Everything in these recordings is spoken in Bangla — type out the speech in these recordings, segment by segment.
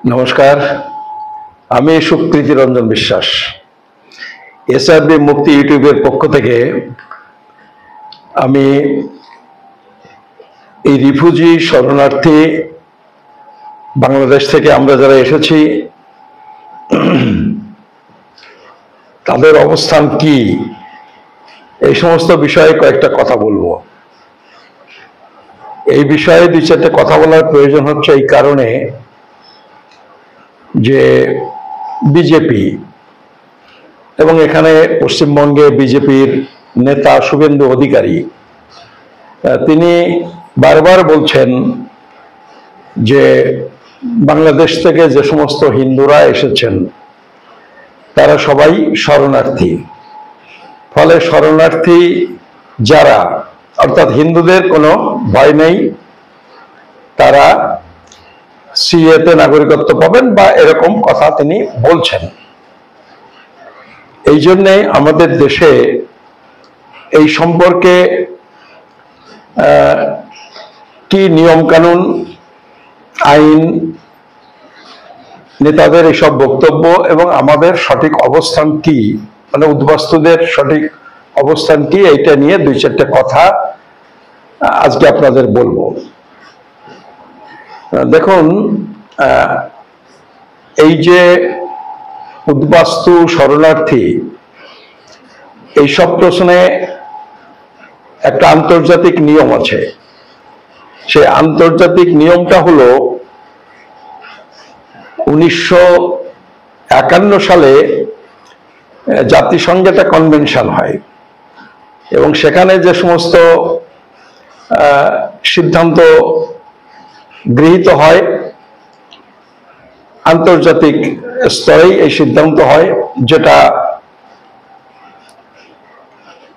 নমস্কার, আমি সুকৃতি রঞ্জন বিশ্বাস। এসআরবি মুক্তি ইউটিউবের পক্ষ থেকে আমি এই রিফিউজি শরণার্থী বাংলাদেশ থেকে আমরা যারা এসেছি তাদের অবস্থান কি, এই সমস্ত বিষয়ে কয়েকটা কথা বলবো। এই বিষয়ে দুই চারটে কথা বলার প্রয়োজন হচ্ছে এই কারণে যে বিজেপি এবং এখানে পশ্চিমবঙ্গে বিজেপির নেতা শুভেন্দু অধিকারী তিনি বারবার বলছেন যে বাংলাদেশ থেকে যে সমস্ত হিন্দুরা এসেছেন তারা সবাই শরণার্থী। ফলে শরণার্থী যারা, অর্থাৎ হিন্দুদের কোনো ভয় নেই, তারা সিএতে নাগরিকত্ব পাবেন বা এরকম কথা তিনি বলছেন। এই জন্যে আমাদের দেশে এই সম্পর্কে কি নিয়ম কানুন, আইন, নেতাদের এইসব বক্তব্য এবং আমাদের সঠিক অবস্থান কি, মানে উদ্বাস্তুদের সঠিক অবস্থান কি, এইটা নিয়ে দুই চারটে কথা আজকে আপনাদের বলবো। দেখুন, এই যে উদ্বাস্তু শরণার্থী, এইসব প্রশ্নে একটা আন্তর্জাতিক নিয়ম আছে। সেই আন্তর্জাতিক নিয়মটা হলো 1951 সালে জাতিসংঘে একটা কনভেনশন হয় এবং সেখানে যে সমস্ত সিদ্ধান্ত গৃহীত হয় আন্তর্জাতিক স্তরেই এই সিদ্ধান্ত হয়, যেটা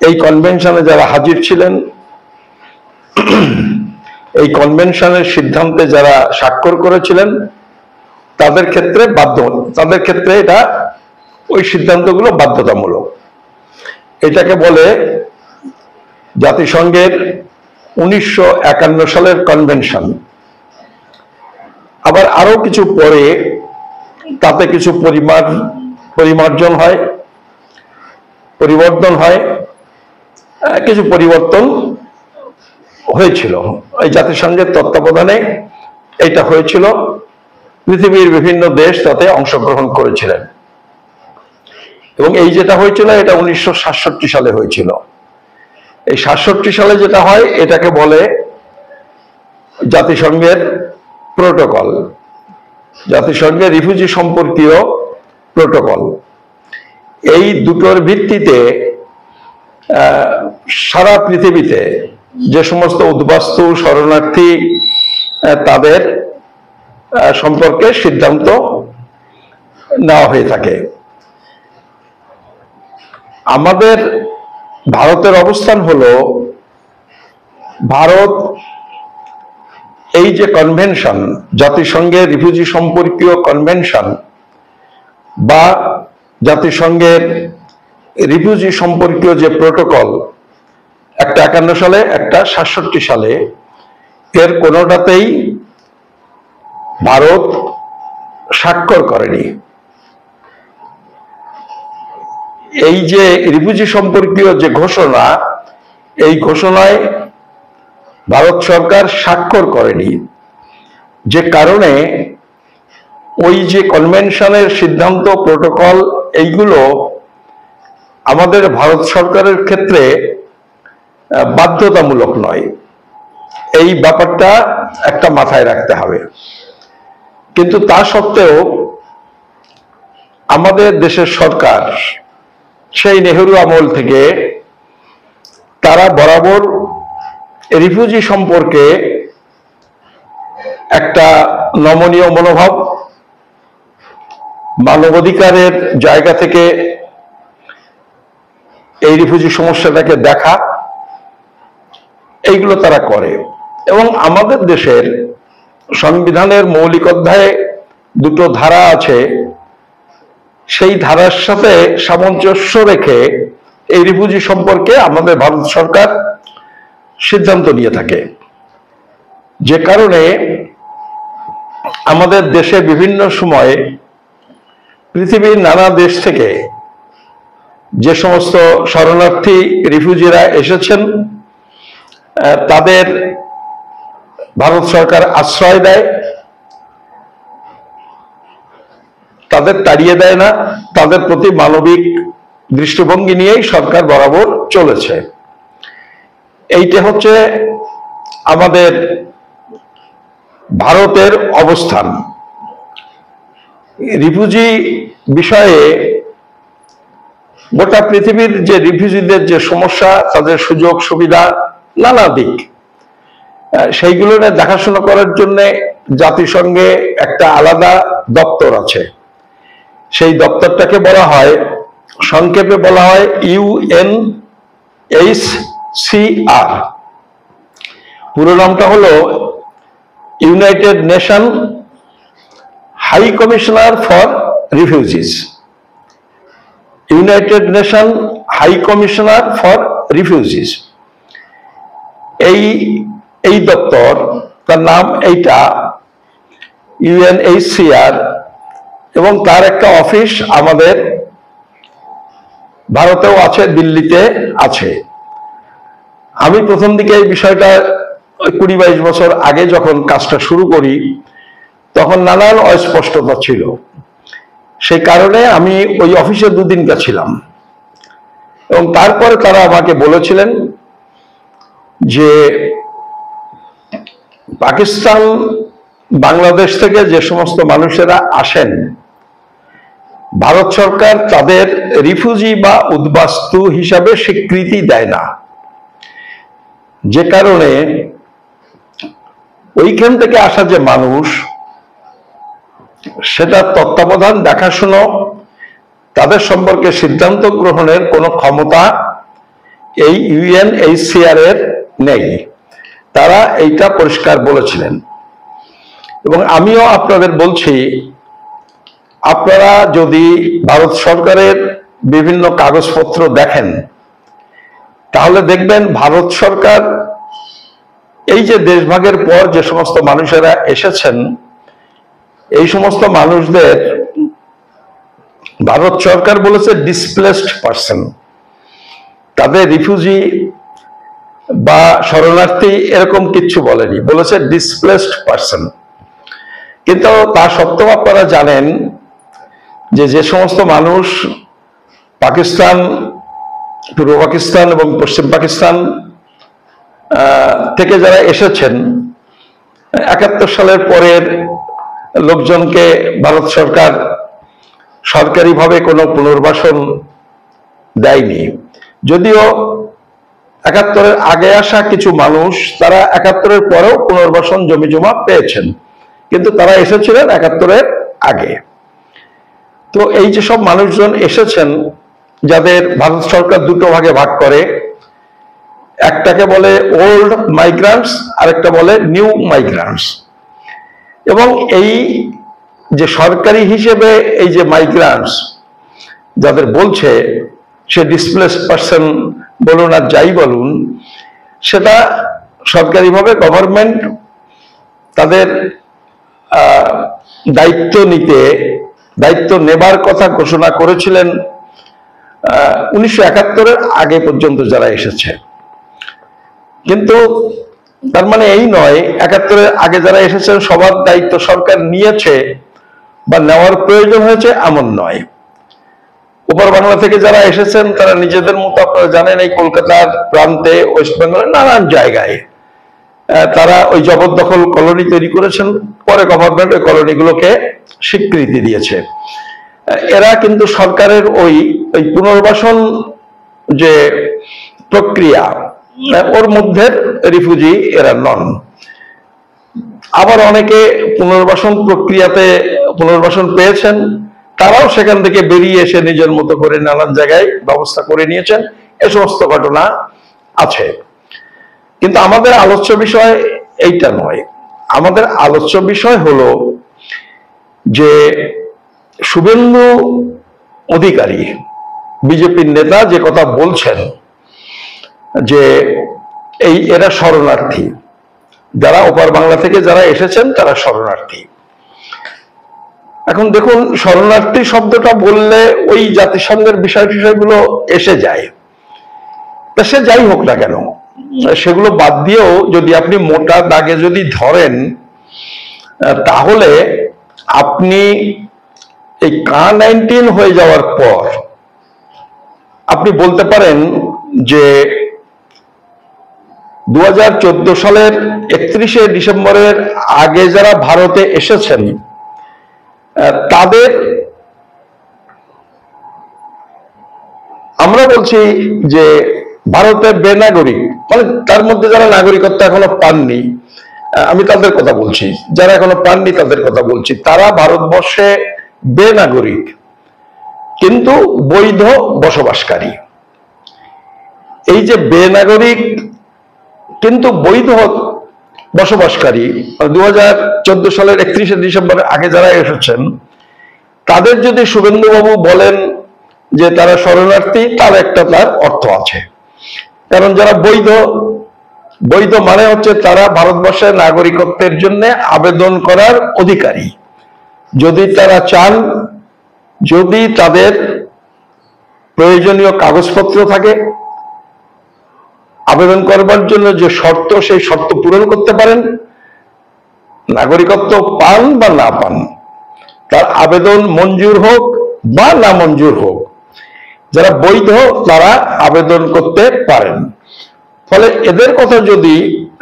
এই কনভেনশনে যারা হাজির ছিলেন, এই কনভেনশনের সিদ্ধান্তে যারা স্বাক্ষর করেছিলেন তাদের ক্ষেত্রে তাদের ক্ষেত্রে এটা, ওই সিদ্ধান্তগুলো বাধ্যতামূলক। এটাকে বলে জাতিসংঘের 1951 সালের কনভেনশন। আবার আরো কিছু পরে তাতে কিছু পরিমার্জন হয়, পরিবর্তন হয়, কিছু পরিবর্তন হয়েছিল। এই জাতিসংঘের তত্ত্বাবধানে এটা হয়েছিল, পৃথিবীর বিভিন্ন দেশ তাতে অংশগ্রহণ করেছিলেন এবং এই যেটা হয়েছিল এটা 1967 সালে হয়েছিল। এই 67 সালে যেটা হয় এটাকে বলে জাতিসংঘের প্রোটোকল, জাতিসংঘের রিফিউজি সম্পর্কীয় প্রোটোকল। এই দুটোর ভিত্তিতে সারা পৃথিবীতে যে সমস্ত উদ্বাস্তু শরণার্থী তাদের সম্পর্কে সিদ্ধান্ত নেওয়া হয়ে থাকে। আমাদের ভারতের অবস্থান হলো, ভারত এই যে কনভেনশন, জাতিসংঘের রিফিউজি সম্পর্কীয় কনভেনশন বা জাতিসংঘের রিফিউজি সম্পর্কীয় যে প্রোটোকল, একটা 51 সালে, একটা 67 সালে, এর কোনোটাতেই ভারত স্বাক্ষর করেনি। এই যে রিফিউজি সম্পর্কীয় যে ঘোষণা, এই ঘোষণায় ভারত সরকার স্বাক্ষর করেনি, যে কারণে ওই যে কনভেনশনের সিদ্ধান্ত, প্রোটোকল, এইগুলো আমাদের ভারত সরকারের ক্ষেত্রে বাধ্যতামূলক নয়। এই ব্যাপারটা একটা মাথায় রাখতে হবে। কিন্তু তা সত্ত্বেও আমাদের দেশের সরকার সেই নেহেরু আমল থেকে তারা বরাবর রিফিউজি সম্পর্কে একটা নমনীয় মনোভাব, মানবাধিকারের জায়গা থেকে এই রিফিউজি সমস্যাটাকে দেখা, এইগুলো তারা করে। এবং আমাদের দেশের সংবিধানের মৌলিক অধ্যায়ে দুটো ধারা আছে, সেই ধারার সাথে সামঞ্জস্য রেখে এই রিফিউজি সম্পর্কে আমাদের ভারত সরকার সিদ্ধান্ত নিয়ে থাকে। যে কারণে আমাদের দেশে বিভিন্ন সময়ে পৃথিবীর নানা দেশ থেকে যে সমস্ত শরণার্থী রিফিউজিরা এসেছেন তাদের ভারত সরকার আশ্রয় দেয়, তাদের তাড়িয়ে দেয় না, তাদের প্রতি মানবিক দৃষ্টিভঙ্গি নিয়েই সরকার বরাবর চলেছে। এইটা হচ্ছে আমাদের ভারতের অবস্থান। রিফিউজি বিষয়ে গোটা পৃথিবীর যে রিফিউজিদের যে সমস্যা, তাদের সুযোগ সুবিধা, নানা দিক, সেইগুলো নিয়ে দেখাশোনা করার জন্য জাতিসংঘে একটা আলাদা দপ্তর আছে। সেই দপ্তরটাকে বলা হয়, সংক্ষেপে বলা হয় UNHCR। পুরো নামটা হলো United Nation High Commissioner for Refugees. United Nation High Commissioner for Refugees, এই দপ্তর, তার নাম এইটা UNHCR, এবং তার একটা অফিস আমাদের ভারতেও আছে, দিল্লিতে আছে। আমি প্রথম দিকে এই বিষয়টা 20-22 বছর আগে যখন কাজটা শুরু করি, তখন নানান অস্পষ্টতা ছিল। সেই কারণে আমি ওই অফিসে 2 দিন গেছিলাম, এবং তারপরে তারা আমাকে বলেছিলেন যে পাকিস্তান, বাংলাদেশ থেকে যে সমস্ত মানুষেরা আসেন, ভারত সরকার তাদের রিফিউজি বা উদ্বাস্তু হিসাবে স্বীকৃতি দেয় না, যে কারণে ওইখান থেকে আসা যে মানুষ, সেটা তত্ত্বাবধান, দেখাশুনো, তাদের সম্পর্কে সিদ্ধান্ত গ্রহণের কোনো ক্ষমতা এই UNHCR এর নেই। তারা এইটা পরিষ্কার বলেছিলেন। এবং আমিও আপনাদের বলছি, আপনারা যদি ভারত সরকারের বিভিন্ন কাগজপত্র দেখেন, তাহলে দেখবেন ভারত সরকার এই যে দেশভাগের পর যে সমস্ত মানুষেরা এসেছেন, এই সমস্ত মানুষদের ভারত সরকার বলেছে ডিসপ্লেসড পার্সন। তাদের রিফিউজি বা শরণার্থী এরকম কিচ্ছু বলেনি, বলেছে ডিসপ্লেসড পার্সন। কিন্তু তা সত্ত্বেও আপনারা জানেন যে সমস্ত মানুষ পাকিস্তান, পূর্ব পাকিস্তান এবং পশ্চিম পাকিস্তান থেকে যারা এসেছেন, 71 সালের পরের লোকজনকে ভারত সরকার সরকারিভাবে কোনো পুনর্বাসন দেয়নি। যদিও 71-এর আগে আসা কিছু মানুষ, তারা 71-এর পরেও পুনর্বাসন জমিজমা পেয়েছেন, কিন্তু তারা এসেছিলেন 71-এর আগে। তো এই যে সব মানুষজন এসেছেন, যাদের ভারত সরকার 2টো ভাগে ভাগ করে, একটাকে বলে ওল্ড মাইগ্রান্টস, আরেকটা বলে নিউ মাইগ্রান্টস। এবং এই যে সরকারি হিসেবে এই যে মাইগ্রান্টস যাদের বলছে, সে ডিসপ্লেসড পার্সন বলুন আর যাই বলুন, সেটা সরকারিভাবে গভর্নমেন্ট তাদের দায়িত্ব নেবার কথা ঘোষণা করেছিলেন 1971-এর আগে পর্যন্ত যারা এসেছে। কিন্তু তার মানে এই নয় 71-এর আগে যারা এসেছেন সবার দায়িত্ব সরকার নিয়েছে বা নেওয়ার প্রয়োজন হয়েছে, এমন নয়। উপর বাংলা থেকে যারা এসেছেন, তারা নিজেদের মতো, আপনারা জানেন, এই কলকাতার প্রান্তে, ওয়েস্ট বেঙ্গলের নানান জায়গায় তারা ওই জবরদখল কলোনি তৈরি করেছেন। পরে গভর্নমেন্ট ওই কলোনিগুলোকে স্বীকৃতি দিয়েছে। এরা কিন্তু সরকারের ওই পুনর্বাসন যে প্রক্রিয়া, ওর মধ্যে রিফিউজি এরা নন। আবার অনেকে পুনর্বাসন প্রক্রিয়াতে পুনর্বাসন পেয়েছেন, তারাও সেখান থেকে বেরিয়ে এসে নিজের মতো করে নানান জায়গায় ব্যবস্থা করে নিয়েছেন। এ সমস্ত ঘটনা আছে। কিন্তু আমাদের আলোচ্য বিষয় এইটা নয়। আমাদের আলোচ্য বিষয় হলো যে শুভেন্দু অধিকারী, বিজেপির নেতা, যে কথা বলছেন যে এরা শরণার্থী, যারা ওপার বাংলা থেকে যারা এসেছেন তারা শরণার্থী। এখন দেখুন, শরণার্থী শব্দটা বললে ওই জাতিসংঘের বিষয়গুলো এসে যায়। তা সে যাই হোক না কেন, সেগুলো বাদ দিয়েও যদি আপনি মোটা দাগে যদি ধরেন, তাহলে আপনি এই Ka-19 হয়ে যাওয়ার পর আপনি বলতে পারেন যে 2014 সালের 31শে ডিসেম্বরের আগে যারা ভারতে এসেছেন তাদের, আমরা বলছি যে ভারতের বেনাগরিক, মানে তার মধ্যে যারা নাগরিকত্ব এখনো পাননি, আমি তাদের কথা বলছি, যারা এখনো পাননি তাদের কথা বলছি, তারা ভারতবর্ষে বেনাগরিক কিন্তু বৈধ বসবাসকারী। এই যে বেনাগরিক কিন্তু বৈধ বসবাসকারী 2014 সালের 31শে ডিসেম্বরের আগে যারা এসেছেন, তাদের যদি শুভেন্দুবাবু বলেন যে তারা শরণার্থী, তার একটা তার অর্থ আছে। কারণ যারা বৈধ মানে হচ্ছে তারা ভারতবর্ষের নাগরিকত্বের জন্য আবেদন করার অধিকারী। যদি তারা চান, যদি তাদের প্রয়োজনীয় কাগজপত্র থাকে, আবেদন করবার জন্য যে শর্ত, সেই শর্ত পূরণ করতে পারেন, নাগরিকত্ব পান বা না পান, তার আবেদন মঞ্জুর হোক বা না মঞ্জুর হোক, যারা বৈধ তারা আবেদন করতে পারেন। ফলে এদের কথা যদি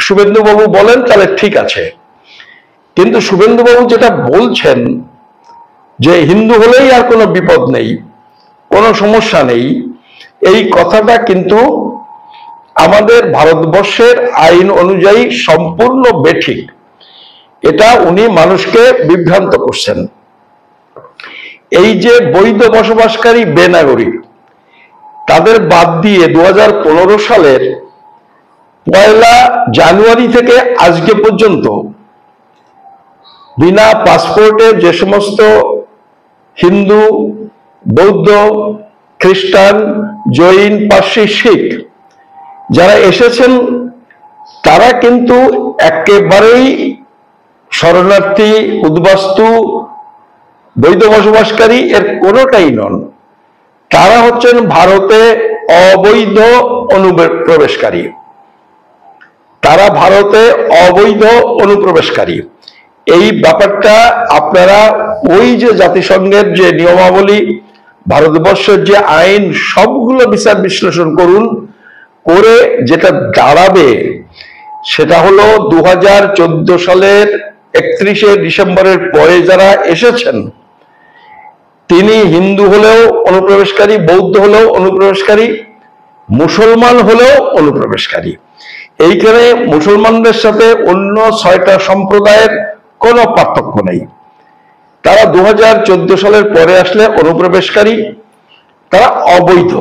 শুভেন্দুবাবু বলেন তাহলে ঠিক আছে। কিন্তু শুভেন্দুবাবু যেটা বলছেন যে হিন্দু হলেই আর কোনো বিপদ নেই, কোনো সমস্যা নেই, এই কথাটা কিন্তু আমাদের ভারতবর্ষের আইন অনুযায়ী সম্পূর্ণ বেঠিক। এটা উনি মানুষকে বিভ্রান্ত করছেন। এই যে বৈধ বসবাসকারী বেনাগরিক, তাদের বাদ দিয়ে 2015 সালের 1 জানুয়ারি থেকে আজকে পর্যন্ত বিনা পাসপোর্টে যে সমস্ত হিন্দু, বৌদ্ধ, খ্রিস্টান, জৈন, পার্সি, শিখ যারা এসেছেন, তারা কিন্তু একেবারেই শরণার্থী, উদ্বাস্তু, বৈধ বসবাসকারী এর কোনোটাই নন। তারা হচ্ছেন ভারতে অবৈধ অনুপ্রবেশকারী। তারা ভারতে অবৈধ অনুপ্রবেশকারী। এই ব্যাপারটা আপনারা ওই যে জাতিসংঘের যে নিয়মাবলী, ভারতবর্ষের যে আইন, সবগুলো বিচার বিশ্লেষণ করুন, করে যেটা দাঁড়াবে সেটা হলো 2014 সালের 31শে ডিসেম্বরের পরে যারা এসেছেন, তিনি হিন্দু হলেও অনুপ্রবেশকারী, বৌদ্ধ হলেও অনুপ্রবেশকারী, মুসলমান হলেও অনুপ্রবেশকারী। এইখানে মুসলমানদের সাথে অন্য 6টা সম্প্রদায়ের কোনো পার্থক্য নেই। তারা 2014 সালের পরে আসলে অনুপ্রবেশকারী, তারা অবৈধ।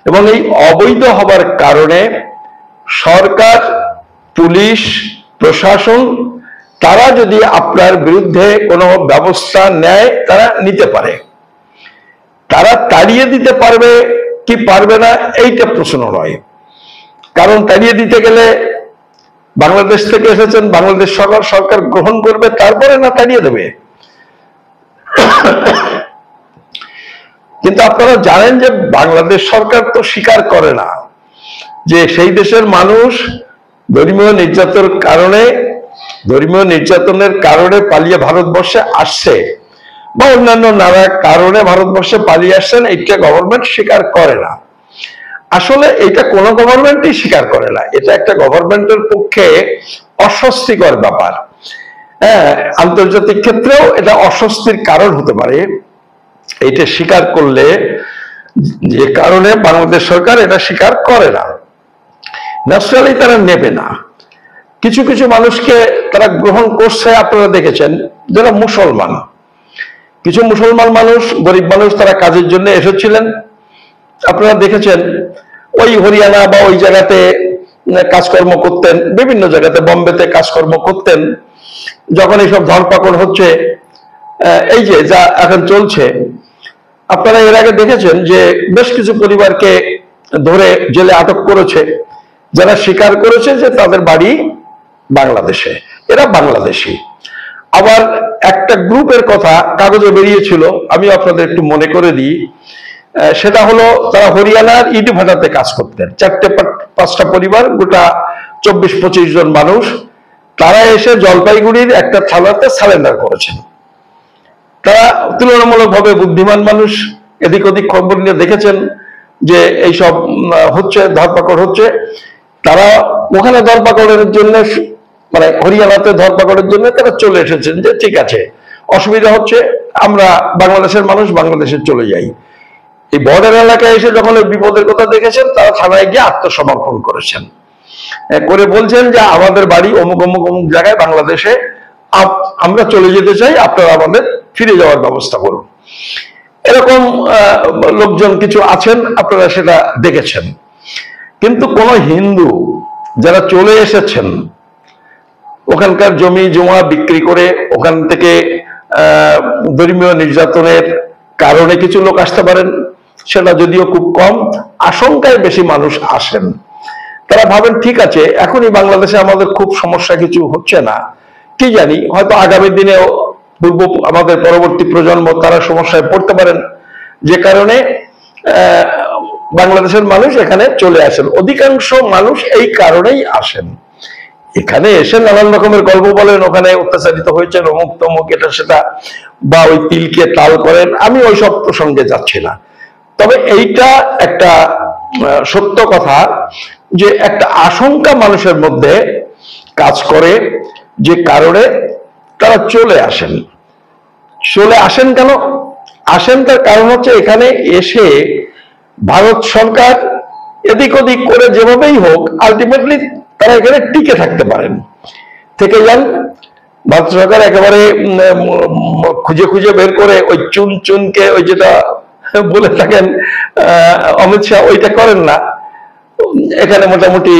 এবং এই অবৈধ হবার কারণে সরকার, পুলিশ, প্রশাসন তারা যদি আপনার বিরুদ্ধে কোনো ব্যবস্থা নেয়, তারা নিতে পারে। তারা তাড়িয়ে দিতে পারবে কি পারবে না এইটা প্রশ্ন নয়। কারণ তাড়িয়ে দিতে গেলে বাংলাদেশ থেকে এসেছেন, বাংলাদেশ সরকার গ্রহণ করবে, তারপরে না তাড়িয়ে দেবে। কিন্তু আপনারা জানেন যে বাংলাদেশ সরকার তো স্বীকার করে না যে সেই দেশের মানুষ ধর্মীয় নির্যাতনের কারণে পালিয়ে ভারতবর্ষে আসছে, বা অন্যান্য নানা কারণে ভারতবর্ষে পালিয়ে আসছেন, এটা গভর্নমেন্ট স্বীকার করে না। আসলে এটা কোনো গভর্নমেন্টই স্বীকার করে না। এটা একটা গভর্নমেন্টের পক্ষে অস্বস্তিকর ব্যাপার। হ্যাঁ, আন্তর্জাতিক ক্ষেত্রেও এটা অস্বস্তির কারণ হতে পারে। এটা স্বীকার করলে, যে কারণে বাংলাদেশ সরকার এটা স্বীকার করে না, ন্যাচারালি তারা নেবে না। কিছু কিছু মানুষকে তারা গ্রহণ করছে, আপনারা দেখেছেন, যারা মুসলমান। কিছু মুসলমান মানুষ, গরিব মানুষ, তারা কাজের জন্য এসেছিলেন, আপনারা দেখেছেন। ওই হরিয়ানা বা ওই জায়গাতে কাজকর্ম করতেন, বিভিন্ন জায়গাতে, বোম্বেতে কাজকর্ম করতেন। যখন এইসব ধরপাকড় হচ্ছে, এই যে যা এখন চলছে, আপনারা এর আগে দেখেছেন যে বেশ কিছু পরিবারকে ধরে জেলে আটক করেছে, যারা স্বীকার করেছে যে তাদের বাড়ি বাংলাদেশে, এরা বাংলাদেশি। আবার একটা একটা গ্রুপের কথা কাগজে বেরিয়েছিল, আমি আপনাদের একটু মনে করে দিই। সেটা হলো তারা হরিয়ানার ইটভাটাতে কাজ করতেন, 4-5টা পরিবার, গোটা 24-25 জন মানুষ। তারা এসে জলপাইগুড়ির একটা থানাতে সারেন্ডার করেছেন। তারা তুলনামূলকভাবে বুদ্ধিমান মানুষ, এদিক ওদিক খবর নিয়ে দেখেছেন যে এইসব হচ্ছে, ধরপাকড় হচ্ছে। তারা ওখানে ধরপাকড়ের জন্য, মানে হরিয়ানাতে ধরপাকড়ের জন্য তারা চলে এসেছেন যে ঠিক আছে, অসুবিধা হচ্ছে, আমরা বাংলাদেশের মানুষ, বাংলাদেশে চলে যাই। এই বর্ডার এলাকায় এসে যখন বিপদের কথা দেখেছেন, তারা থানায় গিয়ে আত্মসমর্পণ করেছেন, করে বলছেন যে আমাদের বাড়ি অমুক অমুক অমুক জায়গায় বাংলাদেশে, আমরা চলে যেতে চাই, আপনারা আমাদের ফিরে যাওয়ার ব্যবস্থা করুন। এরকম লোকজন কিছু আছেন, আপনারা সেটা দেখেছেন। কিন্তু কোন হিন্দু যারা চলে এসেছেন, ওখানকার জমি জমা বিক্রি করে, ওখান থেকে ধর্মীয় নির্যাতনের কারণে কিছু লোক আসতে পারেন, সেটা যদিও খুব কম, আশঙ্কায় বেশি মানুষ আসেন। তারা ভাবেন ঠিক আছে, এখনই বাংলাদেশে আমাদের খুব সমস্যা কিছু হচ্ছে না, কি জানি হয়তো আগামী দিনেও আমাদের পরবর্তী প্রজন্ম তারা সমস্যায় পড়তে পারেন, যে কারণে বাংলাদেশের মানুষ এখানে চলে আসেন। অধিকাংশ মানুষ এই কারণেই আসেন। এখানে এসে নানান রকমের গল্প বলেন, ওখানে অত্যাচারিত হয়েছেন, অমুক তমুক, এটা সেটা, বা ওই তিলকে তাল করেন। আমি ওই সব প্রসঙ্গে যাচ্ছি না। তবে এইটা একটা সত্য কথা যে একটা আশঙ্কা মানুষের মধ্যে কাজ করে, যে কারণে তারা চলে আসেন। চলে আসেন কেন আসেন, তার কারণ হচ্ছে এখানে এসে ভারত সরকার এদিক ওদিক করে যেভাবেই হোক আলটিমেটলি তারা এখানে টিকে থাকতে পারেন, থেকে যান। ভারত সরকার একেবারে খুঁজে খুঁজে বের করে ওই চুন চুনকে, ওই যেটা বলে থাকেন অমিত শাহ, ওইটা করেন না। এখানে মোটামুটি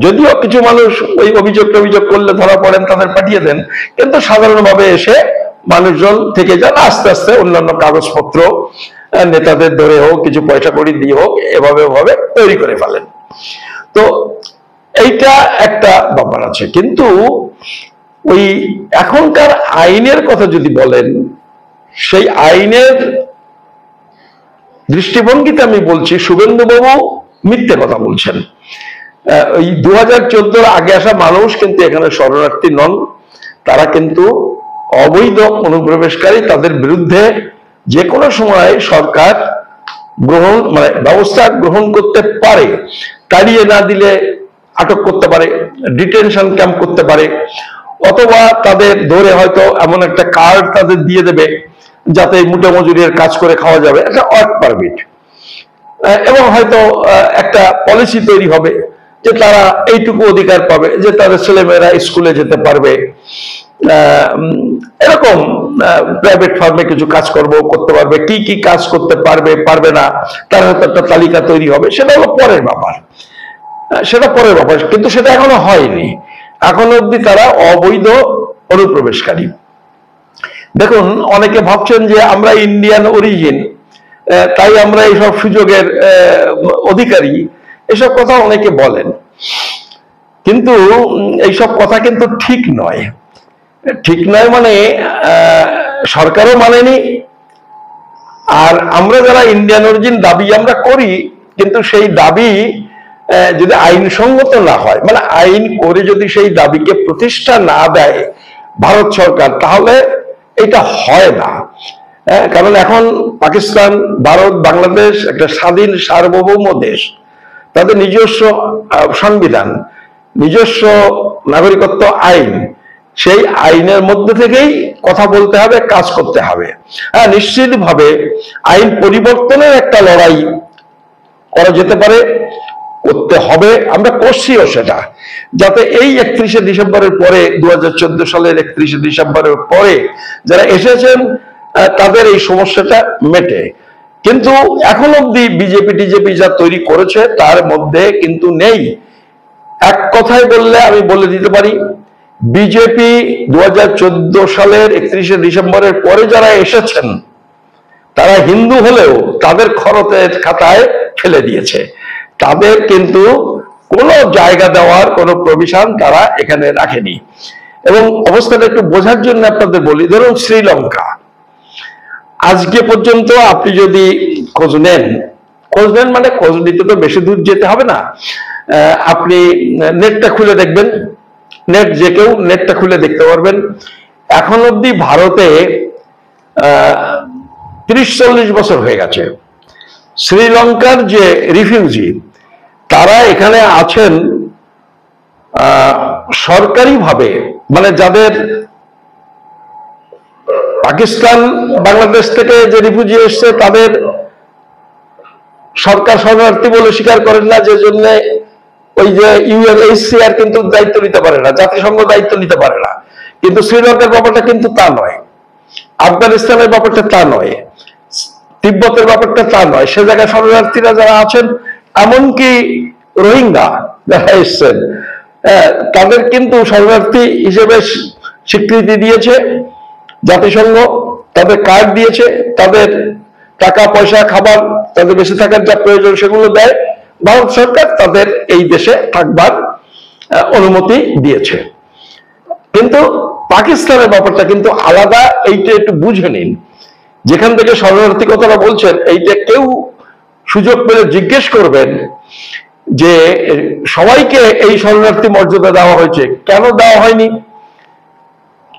যদিও কিছু মানুষ ওই অভিযোগ করলে ধরা পড়েন, তাদের পাঠিয়ে দেন, কিন্তু সাধারণভাবে এসে মানুষজন থেকে যান। আস্তে আস্তে অন্যান্য কাগজপত্র নেতাদের ধরে হোক, কিছু পয়সা কড়ি দিয়ে হোক, এভাবে তৈরি করে ফেলেন। তো এইটা একটা ব্যাপার আছে। কিন্তু ওই এখনকার আইনের কথা যদি বলেন, সেই আইনের দৃষ্টিভঙ্গিতে আমি বলছি শুভেন্দুবাবু মিথ্যে কথা বলছেন। ওই 2014 আগে আসা মানুষ কিন্তু এখানে শরণার্থী নন, তারা কিন্তু অবৈধ অনুপ্রবেশকারী। তাদের বিরুদ্ধে যে কোনো সময় সরকার ব্যবস্থা গ্রহণ করতে পারে, তাড়িয়ে না দিলে আটক করতে পারে, ডিটেনশন ক্যাম্প করতে পারে, অথবা তাদের ধরে হয়তো এমন একটা কার্ড তাদের দিয়ে দেবে যাতে মুঠো মজুরির কাজ করে খাওয়া যাবে, একটা ওয়ার্ক পারমিট, এবং হয়তো একটা পলিসি তৈরি হবে যে তারা এইটুকু অধিকার পাবে যে তাদের ছেলেমেয়েরা স্কুলে যেতে পারবে, এরকম প্রাইভেট ফার্মে কিছু কাজ করতে পারবে, কি কি কাজ করতে পারবে পারবে না তার হয়তো একটা তালিকা তৈরি হবে। সেটা হলো পরের ব্যাপার, কিন্তু সেটা এখনো হয়নি। এখনো অব্দি তারা অবৈধ অনুপ্রবেশকারী। দেখুন, অনেকে ভাবছেন যে আমরা ইন্ডিয়ান অরিজিন, তাই আমরা এইসব সুযোগের অধিকারী, এসব কথা অনেকে বলেন, কিন্তু এইসব কথা কিন্তু ঠিক নয়। ঠিক নয় মানে সরকারও মানেনি, আর আমরা যারা ইন্ডিয়ান অরিজিন দাবি আমরা করি, কিন্তু সেই দাবি যদি আইনসঙ্গত না হয়, মানে আইন করে যদি সেই দাবিকে প্রতিষ্ঠা না দেয় ভারত সরকার, তাহলে এটা হয় না। কারণ এখন পাকিস্তান, ভারত, বাংলাদেশ একটা স্বাধীন সার্বভৌম দেশ, তাদের নিজস্ব সংবিধান, নিজস্ব নাগরিকত্ব আইন, সেই আইনের মধ্যে থেকেই কথা বলতে হবে, কাজ করতে হবে। হ্যাঁ, নিশ্চিতভাবে আইন পরিবর্তনের একটা লড়াই করা যেতে পারে, করতে হবে, আমরা করছিও সেটা, যাতে এই 31শে ডিসেম্বরের পরে, 2014 সালের 31শে ডিসেম্বরের পরে যারা এসেছেন তাদের এই সমস্যাটা মেটে। কিন্তু এখন অব্দি বিজেপি যা তৈরি করেছে তার মধ্যে কিন্তু নেই। এক কথায় বললে আমি বলে দিতে পারি, বিজেপি 2014 সালের 31শে ডিসেম্বরের পরে যারা এসেছেন তারা হিন্দু হলেও তাদের খরচের খাতায় ফেলে দিয়েছে। তাদের কিন্তু কোনো জায়গা দেওয়ার কোনো প্রভিশন তারা এখানে রাখেনি। এবং অবস্থাটা একটু বোঝার জন্য আপনাদের বলি, ধরুন শ্রীলঙ্কা, আজকে পর্যন্ত আপনি যদি খোঁজ নেন মানে খোঁজ নিতে তো বেশি দূর যেতে হবে না, আপনি নেটটা খুলে দেখবেন, যে কেউ নেটটা খুলে দেখতে পারবেন, এখন অব্দি ভারতে 30-40 বছর হয়ে গেছে শ্রীলঙ্কার যে রিফিউজি তারা এখানে আছেন সরকারিভাবে, মানে যাদের পাকিস্তান বাংলাদেশ থেকে যে রিফিউজি এসছে তাদের সরকার শরণার্থী বলে স্বীকার করেন না, যে জন্য ওই যে UNHCR কিন্তু দায়িত্ব নিতে পারে না, জাতিসংঘ দায়িত্ব নিতে পারে না। কিন্তু শ্রীলঙ্কার ব্যাপারটা কিন্তু তা নয়, আফগানিস্তানের ব্যাপারটা তা নয়, তিব্বতের ব্যাপারটা তা নয়। সে জায়গায় শরণার্থীরা যারা আছেন, এমনকি রোহিঙ্গা যারা এসছেন, তাদের কিন্তু শরণার্থী হিসেবে স্বীকৃতি দিয়েছে জাতিসংঘ, তাদের কার্ড দিয়েছে, তাদের টাকা পয়সা খাবার, তাদের বেঁচে থাকার যা প্রয়োজন সেগুলো দেয় ভারত সরকার, তাদের এই দেশে থাকবার অনুমতি দিয়েছে। কিন্তু পাকিস্তানের ব্যাপারটা কিন্তু আলাদা, এইটা একটু বুঝে নিন। যেখান থেকে শরণার্থী কথাটা বলছেন, এইটা কেউ সুযোগ পেলে জিজ্ঞেস করবেন যে সবাইকে এই শরণার্থী মর্যাদা দেওয়া হয়েছে, কেন দেওয়া হয়নি?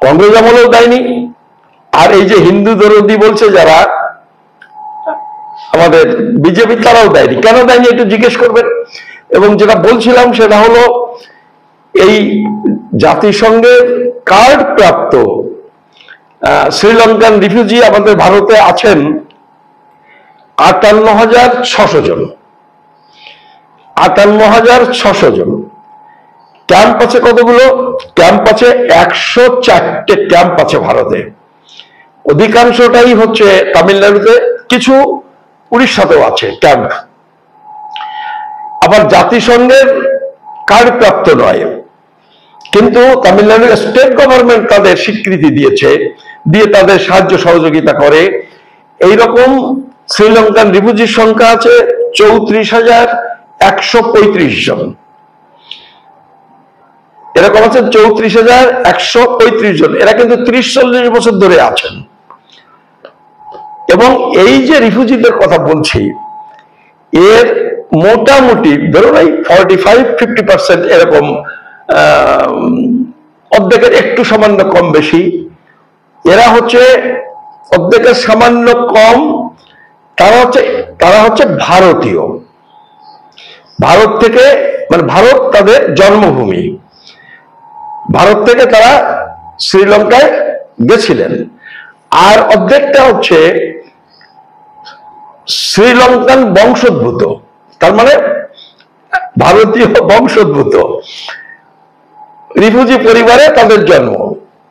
কংগ্রেস আমলেও দেয়নি, আর এই যে হিন্দু দরদি বলছে যারা আমাদের বিজেপি, তারাও দেয়নি। কেন দেয়নি একটু জিজ্ঞেস করবেন। এবং যেটা বলছিলাম সেটা হলো, এই জাতিসংঘের কার্ড প্রাপ্ত শ্রীলঙ্কান রিফিউজি আমাদের ভারতে আছেন 58,600 জন। 58,600 জন। ক্যাম্প আছে কতগুলো? ক্যাম্প আছে 104টে ক্যাম্প আছে ভারতে। অধিকাংশটাই হচ্ছে তামিলনাড়ুতে, কিছু উড়িষ্যাতেও আছে ক্যাম্প। আবার জাতিসংঘের কার্ড প্রাপ্ত নয়, কিন্তু তামিলনাড়ুর স্টেট গভর্নমেন্ট তাদের স্বীকৃতি দিয়েছে, দিয়ে তাদের সাহায্য সহযোগিতা করে। এইরকম শ্রীলঙ্কান রিফিউজির সংখ্যা আছে 34,135 জন। এরকম আছে 34,135 জন। এরা কিন্তু 30-40 বছর ধরে আছেন। এবং এই যে রিফিউজিদের কথা বলছি, এর মোটামুটি ধরুন এই 45-50% এরকম, অর্ধেকের একটু সামান্য কম বেশি, এরা হচ্ছে অর্ধেকের সামান্য কম, তারা হচ্ছে ভারতীয়। ভারত থেকে, মানে ভারত তাদের জন্মভূমি, ভারত থেকে তারা শ্রীলঙ্কায় গেছিলেন। আর অর্ধেকটা হচ্ছে শ্রীলঙ্কান বংশোদ্ভূত, তার মানে ভারতীয় বংশোদ্ভূত রিফিউজি পরিবারে তাদের জন্ম।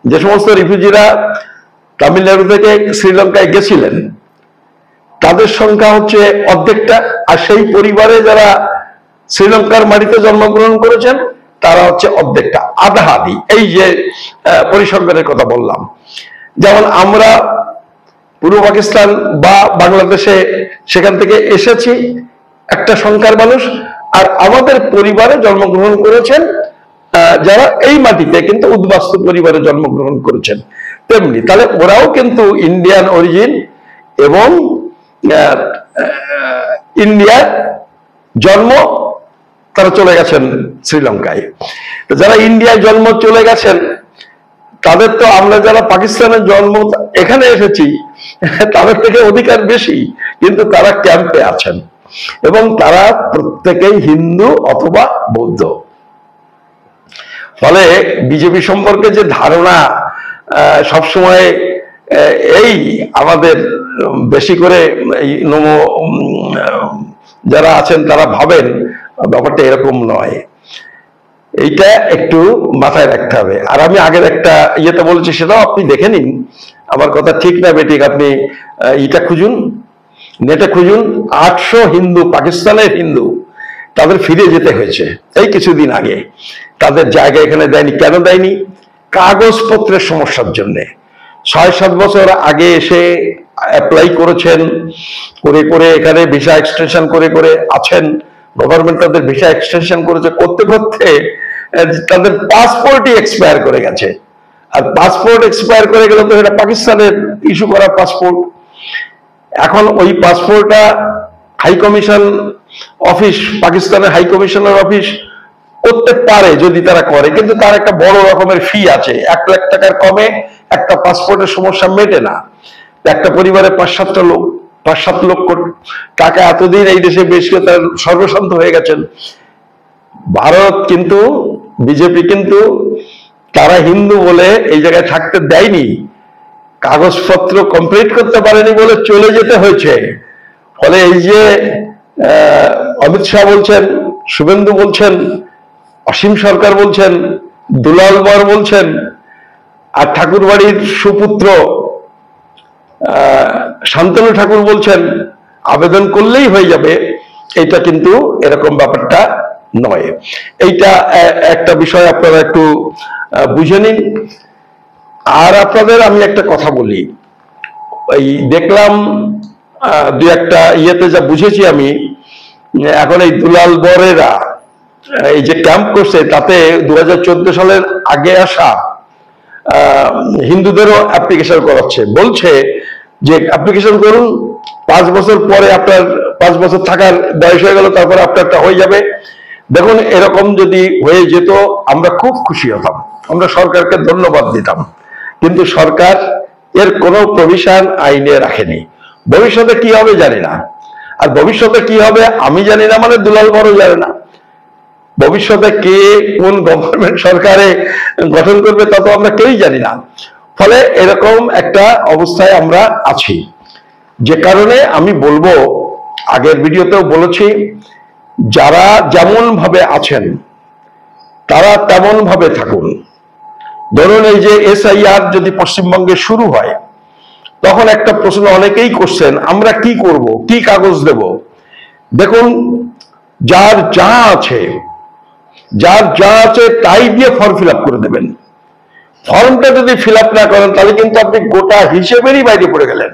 যে সমস্ত রিফিউজিরা তামিলনাড়ু থেকে শ্রীলঙ্কায় গেছিলেন তাদের সংখ্যা হচ্ছে অর্ধেকটা, আর সেই পরিবারে যারা শ্রীলঙ্কার মাটিতে জন্মগ্রহণ করেছেন তারা হচ্ছে অর্ধেকটা, আধা আধি। এই যে পরিসংখ্যানের কথা বললাম, যেমন আমরা পূর্ব পাকিস্তান বা বাংলাদেশে সেখান থেকে এসেছি একটা সংখ্যার মানুষ, আর আমাদের পরিবারে জন্মগ্রহণ করেছেন যারা এই মাটিতে কিন্তু উদ্বাস্তু পরিবারে জন্মগ্রহণ করেছেন, তেমনি তাহলে ওরাও কিন্তু ইন্ডিয়ান অরিজিন এবং ইন্ডিয়ার জন্ম, তারা চলে গেছেন শ্রীলঙ্কায়। যারা ইন্ডিয়ায় জন্ম চলে গেছেন তাদের তো আমরা যারা পাকিস্তানের জন্ম এখানে এসেছি তাদের থেকে অধিকার বেশি, কিন্তু তারা ক্যাম্পে আছেন এবং তারা প্রত্যেকেই হিন্দু অথবা বৌদ্ধ। ফলে বিজেপি সম্পর্কে যে ধারণা সবসময় এই আমাদের বেশি করে নমো যারা আছেন তারা ভাবেন, ব্যাপারটা এরকম নয়। এইটা একটু মাথায় রাখতে হবে। আর আমি আগের একটা ইয়েতে বলেছি, সেটাও আপনি দেখে নিন, আমার কথা ঠিক না বেঠিক আপনি এটা খুঁজুন, নেটে খুঁজুন। 800 হিন্দু, পাকিস্তানের হিন্দু, তাদের ফিরে যেতে হয়েছে এই কিছুদিন আগে। তাদের জায়গা এখানে দেয়নি। কেন দেয়নি? কাগজপত্রের সমস্যার জন্য। 6-7 বছর আগে এসে অ্যাপ্লাই করেছেন, করে এখানে ভিসা এক্সটেনশন করে আছেন, গভর্নমেন্ট তাদের ভিসা এক্সটেনশন করেছে, করতে তাদের পাসপোর্টই এক্সপায়ার করে গেছে। আর পাসপোর্ট এক্সপায়ার করে গেলে তো এটা পাকিস্তানের ইস্যু করা পাসপোর্ট। এখন ওই পাসপোর্টটা হাই কমিশন অফিস, পাকিস্তানের হাই কমিশনের অফিস করতে পারে যদি তারা করে, কিন্তু তার একটা বড় রকমের ফি আছে। 1 লাখ টাকার কমে একটা পাসপোর্টের সমস্যা মেটে না। একটা পরিবারে 5-7 লক্ষ টাকা এতদিন এই দেশে বেশ করে তারা সর্বশান্ত হয়ে গেছেন। ভারত কিন্তু, বিজেপি কিন্তু তারা হিন্দু বলে এই জায়গায় থাকতে দেয়নি, কাগজপত্র কমপ্লিট করতে পারেনি বলে চলে যেতে হয়েছে। ফলে এই যে অমিত শাহ বলছেন, শুভেন্দু বলছেন, অসীম সরকার বলছেন, দুলাল বর বলছেন, আর ঠাকুরবাড়ির সুপুত্র শান্তনু ঠাকুর বলছেন আবেদন করলেই হয়ে যাবে, এটা কিন্তু এরকম ব্যাপারটা নয়। এইটা একটা বিষয় আপনারা একটু বুঝে নিন। আর আপনাদের আমি একটা কথা বলি, এই দেখলাম 2-1টা ইয়েতে যা বুঝেছি আমি, এখন এই দুলাল বরেরা এই যে ক্যাম্প করছে তাতে 2014 সালের আগে আসা হিন্দুদেরও অ্যাপ্লিকেশন করাচ্ছে। বলছে যে অ্যাপ্লিকেশন করুন, 5 বছর পরে আপনার 5 বছর থাকার বয়স হয়ে গেল, তারপরে আপনারটা হয়ে যাবে। দেখুন, এরকম যদি হয়ে যেত আমরা খুব খুশি হতাম, আমরা সরকারকে ধন্যবাদ দিতাম। কিন্তু সরকার এর কোনো প্রভিশন আইনে রাখেনি। ভবিষ্যতে কি হবে জানি না, আর ভবিষ্যতে কি হবে আমি জানি না, মানে দুলাল বড় জানে না। ভবিষ্যতে কে কোন গভর্নমেন্ট সরকারে গঠন করবে তা তো আমরা কেউই জানি না। ফলে এরকম একটা অবস্থায় আমরা আছি, যে কারণে আমি বলবো, আগের ভিডিওতেও বলেছি, যারা যেমন ভাবে আছেন তারা তেমন ভাবে থাকুন। ধরুন এই যে SIR যদি পশ্চিমবঙ্গে শুরু হয়, তখন একটা প্রশ্ন অনেকেই করছেন, আমরা কি করব, কি কাগজ দেব? দেখুন, যার যা আছে তাই দিয়ে ফর্ম ফিল আপ করে দেবেন। ফর্মটা যদি ফিল আপ না করেন তাহলে কিন্তু আপনি গোটা হিসেবেরই বাইরে পড়ে গেলেন,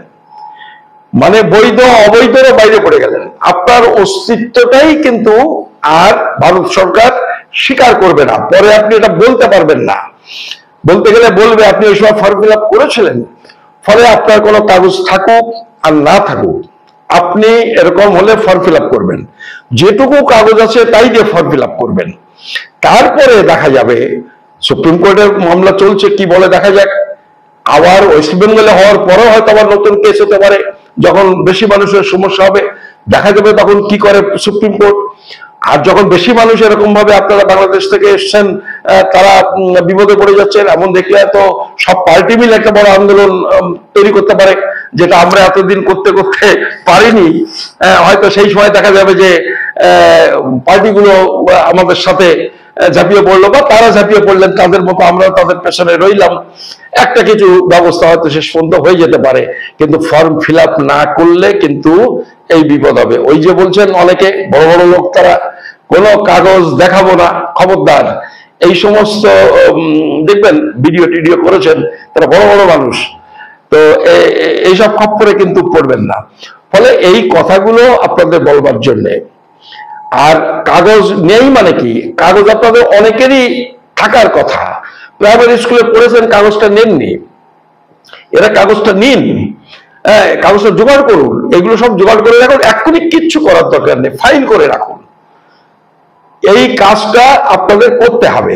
মানে বৈধ অবৈধেরও বাইরে পড়ে গেলেন। আপনার অস্তিত্বটাই কিন্তু আর ভারত সরকার স্বীকার করবে না। পরে আপনি এটা বলতে পারবেন না, বলতে গেলে বলবে আপনি ওই সময় ফর্ম ফিল আপ করেছিলেন। ফলে আপনার কোনো কাগজ থাকুক আর না থাকুক, আপনি এরকম হলে ফর্ম ফিল আপ করবেন, যেটুকু কাগজ আছে তাই দিয়ে ফর্ম ফিল আপ করবেন। তারপরে দেখা যাবে, সুপ্রিম কোর্টের মামলা চলছে, কি বলে দেখা যাক। আবার ওয়েস্ট বেঙ্গলে হওয়ার পরেও হয়তো আবার নতুন কেস হতে পারে, যখন বেশি মানুষের সমস্যা হবে দেখা যাবে তখন কি করে সুপ্রিম কোর্ট। আর যখন বেশি মানুষ এরকম ভাবে, আপনারা বাংলাদেশ থেকে এসছেন, তারা বিপদে পড়ে যাচ্ছেন, এমন দেখলে তো সব পার্টি মিলে একটা বড় আন্দোলন তৈরি করতে পারে, যেটা আমরা এতদিন করতে করতে পারিনি। হয়তো সেই সময় দেখা যাবে যে পার্টিগুলো আমাদের সাথে ঝাঁপিয়ে পড়লো, বা তারা ঝাঁপিয়ে পড়লেন, তাদের মতো আমরা তাদের পেছনে রইলাম। একটা কিছু ব্যবস্থা হয়তো শেষ পর্যন্ত হয়ে যেতে পারে, কিন্তু ফর্ম ফিল আপ না করলে কিন্তু এই বিপদ হবে। ওই যে বলছেন অনেকে বড় বড় লোক, তারা কোনো কাগজ দেখাবো না, খবরদার। এই সমস্ত দেখবেন ভিডিও টিডিও করেছেন, তারা বড় বড় মানুষ, তো এইসব খপ্পরে কিন্তু পড়বেন না। ফলে এই কথাগুলো আপনাদের বলবার জন্যে। আর কাগজ নেই মানে কি, কাগজ আপনাদের অনেকেরই থাকার কথা। প্রাইমারি স্কুলে পড়েছেন, কাগজটা নেননি, এরা কাগজটা নিন, কাগজটা জোগাড় করুন, এগুলো সব জোগাড় করে রাখুন। এক্ষুনি কিচ্ছু করার দরকার নেই, ফাইল করে রাখুন। এই কাজটা আপনাদের করতে হবে।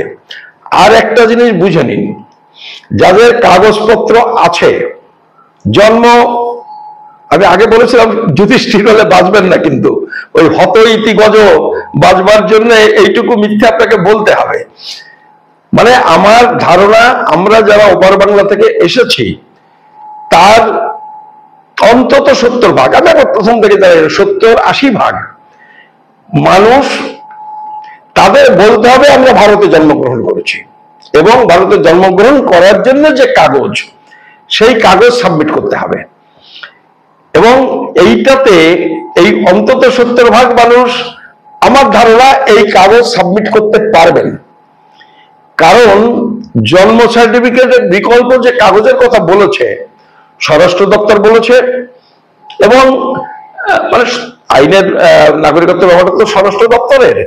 আর একটা জিনিস বুঝে নিন, যাদের কাগজপত্র আছে, জন্ম, আমি আগে বলেছিলাম যুধিষ্ঠির হলে বাঁচবেন না, কিন্তু ওই হত ইতি গজ বাঁচবার জন্য এইটুকু মিথ্যে আপনাকে বলতে হবে। মানে আমার ধারণা, আমরা যারা ওপার বাংলা থেকে এসেছি তার অন্তত 70 ভাগ, আমি আবার প্রথম থেকে জানি 70-80 ভাগ মানুষ, তাদের বলতে হবে আমরা ভারতে জন্মগ্রহণ করেছি, এবং ভারতে জন্মগ্রহণ করার জন্য যে কাগজ, সেই কাগজ সাবমিট করতে হবে। এবং এইটাতে এই অন্তত 70 ভাগ মানুষ, আমার ধারণা, এই কাগজ সাবমিট করতে পারবেন। কারণ জন্ম সার্টিফিকেটের বিকল্প যে কাগজের কথা বলেছে স্বরাষ্ট্র দপ্তর বলেছে, এবং মানে আইনের নাগরিকত্ব ব্যাপারটা তো স্বরাষ্ট্র দপ্তরের,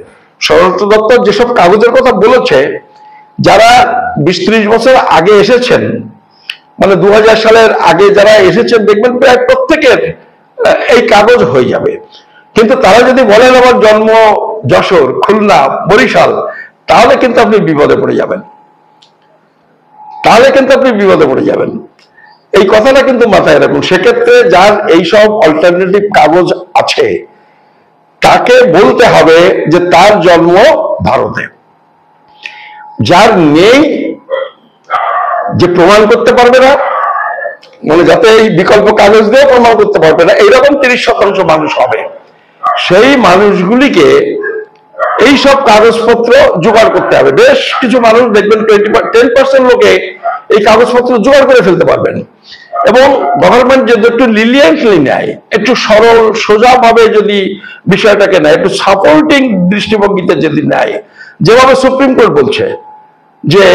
শরৎ দত্ত যেসব কাগজের কথা বলেছে, যারা 20-30 বছর আগে এসেছেন, মানে 2000 সালের আগে যারা এসেছেন, দেখবেন প্রায় প্রত্যেকের এই কাগজ হয়ে যাবে। কিন্তু তারা যদি বলেন আমার জন্ম যশোর, খুলনা, বরিশাল, তাহলে কিন্তু আপনি বিপদে পড়ে যাবেন, এই কথাটা কিন্তু মাথায় রাখুন। সেক্ষেত্রে যার এইসব অল্টারনেটিভ কাগজ আছে তাকে বলতে হবে যে তার জন্ম ভারতে। যার নেই, যে প্রমাণ করতে পারবে না, মানে যাতে এই বিকল্প কাগজ দিয়ে প্রমাণ করতে পারবে না, এইরকম 30% মানুষ হবে। সেই মানুষগুলিকে এইসব কাগজপত্র জোগাড় করতে হবে। বেশ কিছু মানুষ দেখবেন 10% লোকে এই কাগজপত্র জোগাড় করে ফেলতে পারবেন। এবং গভর্নমেন্ট যদি একটু লিনিয়েন্টলি নেয়, একটু সরল সোজা ভাবে যদি বিষয়টাকে নেয়, একটু সাপোর্টিং দৃষ্টিভঙ্গিতে যদি নেয়, যেভাবে সুপ্রিম কোর্ট বলছে যে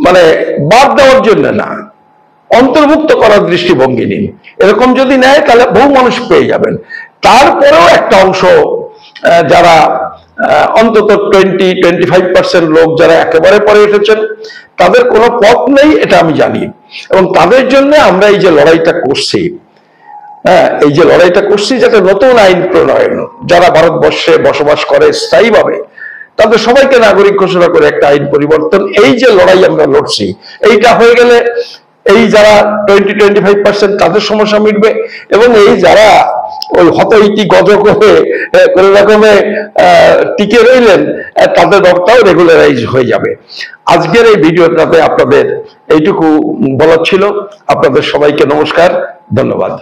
মানে বাদ দেওয়ার জন্য না, অন্তর্ভুক্ত করার দৃষ্টিভঙ্গি নিন, এরকম যদি নেয় তাহলে বহু মানুষ পেয়ে যাবেন। তারপরেও একটা অংশ যারা অন্তত 20-25% লোক যারা একেবারে পরে এসেছেন, তাদের কোনো পথ নেই, এটা আমি জানি। এবং তাদের জন্য আমরা এই যে লড়াইটা করছি, এই যে লড়াইটা করছি, যাতে নতুন আইন প্রণয়ন, যারা ভারতবর্ষে বসবাস করে স্থায়ীভাবে, তাদের সবাইকে নাগরিক ঘোষণা করে একটা আইন পরিবর্তন, এই যে লড়াই আমরা লড়ছি, এইটা হয়ে গেলে এই যারা 20-25% তাদের সমস্যা মিটবে। এবং এই যারা ওই হতইতি গজক হয়ে কোন রকমে টিকে রইলেন, তাদের রক্তটাও রেগুলারাইজ হয়ে যাবে। আজকের এই ভিডিওটাতে আপনাদের এইটুকু বলার ছিল। আপনাদের সবাইকে নমস্কার, ধন্যবাদ।